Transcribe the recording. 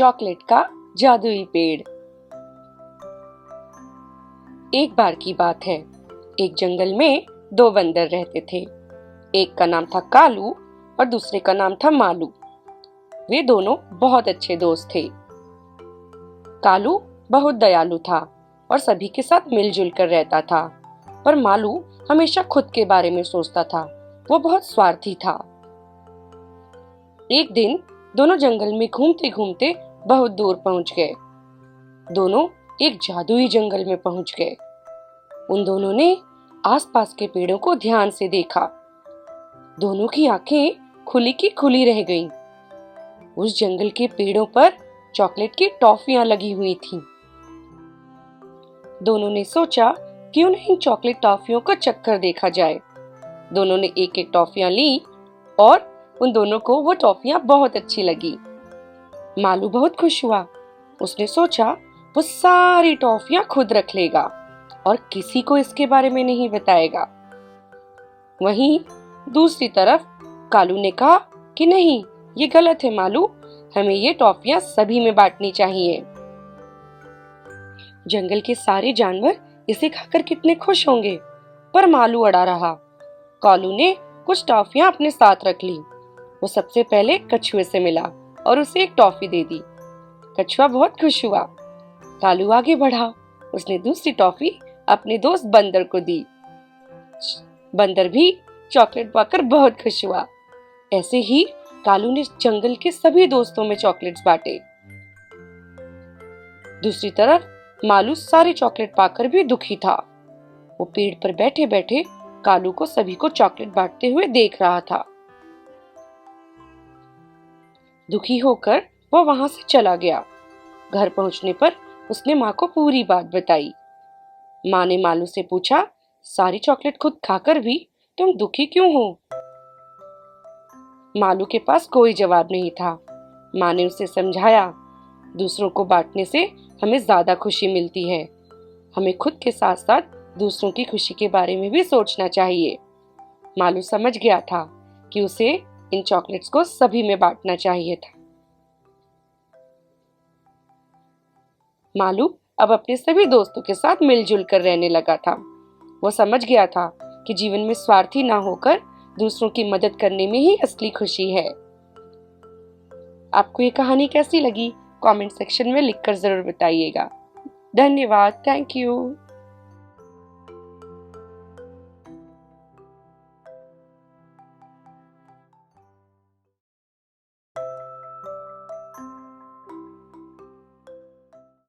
Chocolate का जादुई पेड़। एक बार की बात है, एक जंगल में दो बंदर रहते थे। एक का नाम था कालू और दूसरे का नाम था मालू। वे दोनों बहुत अच्छे दोस्त थे। कालू बहुत दयालु था और सभी के साथ मिलजुल कर रहता था, पर मालू हमेशा खुद के बारे में सोचता था। वो बहुत स्वार्थी था। एक दिन दोनों जंगल में घूमते घूमते बहुत दूर पहुंच गए। दोनों एक जादुई जंगल में पहुंच गए। उन दोनों ने आसपास के पेड़ों को ध्यान से देखा। दोनों की आंखें खुली की खुली रह गईं। उस जंगल के पेड़ों पर चॉकलेट की टॉफियां लगी हुई थीं। दोनों ने सोचा क्यों नहीं चॉकलेट टॉफियों को चक्कर देखा जाए। दोनों ने एक एक टॉफियां ली और उन दोनों को वो टॉफियां बहुत अच्छी लगी। मालू बहुत खुश हुआ। उसने सोचा वो सारी टॉफियां खुद रख लेगा और किसी को इसके बारे में नहीं बताएगा। वहीं दूसरी तरफ कालू ने कहा कि नहीं, ये गलत है मालू, हमें ये टॉफियां सभी में बांटनी चाहिए। जंगल के सारे जानवर इसे खाकर कितने खुश होंगे, पर मालू अड़ा रहा। कालू ने कुछ टॉफियां अपने साथ रख ली। वो सबसे पहले कछुए से मिला और उसे एक टॉफी दे दी। कछुआ बहुत खुश हुआ। कालू आगे बढ़ा। उसने दूसरी टॉफी अपने दोस्त बंदर को दी। बंदर भी चॉकलेट पाकर बहुत खुश हुआ। ऐसे ही कालू ने जंगल के सभी दोस्तों में चॉकलेट्स बांटे। दूसरी तरफ मालू सारे चॉकलेट पाकर भी दुखी था। वो पेड़ पर बैठे बैठे कालू को सभी को चॉकलेट बांटते हुए देख रहा था। दुखी होकर वो वहां से चला गया। घर पहुंचने पर उसने माँ को पूरी बात बताई। माँ ने मालू से पूछा, सारी चॉकलेट खुद खाकर भी तुम दुखी क्यों हो? मालू के पास कोई जवाब नहीं था। माँ ने उसे समझाया, दूसरों को बांटने से हमें ज्यादा खुशी मिलती है। हमें खुद के साथ साथ दूसरों की खुशी के बारे में भी सोचना चाहिए। मालू समझ गया था कि उसे इन चॉकलेट्स को सभी में बांटना चाहिए था। मालू अब अपने सभी दोस्तों के साथ मिलजुल कर रहने लगा था। वो समझ गया था कि जीवन में स्वार्थी ना होकर दूसरों की मदद करने में ही असली खुशी है। आपको ये कहानी कैसी लगी? कमेंट सेक्शन में लिखकर जरूर बताइएगा। धन्यवाद। Thank you.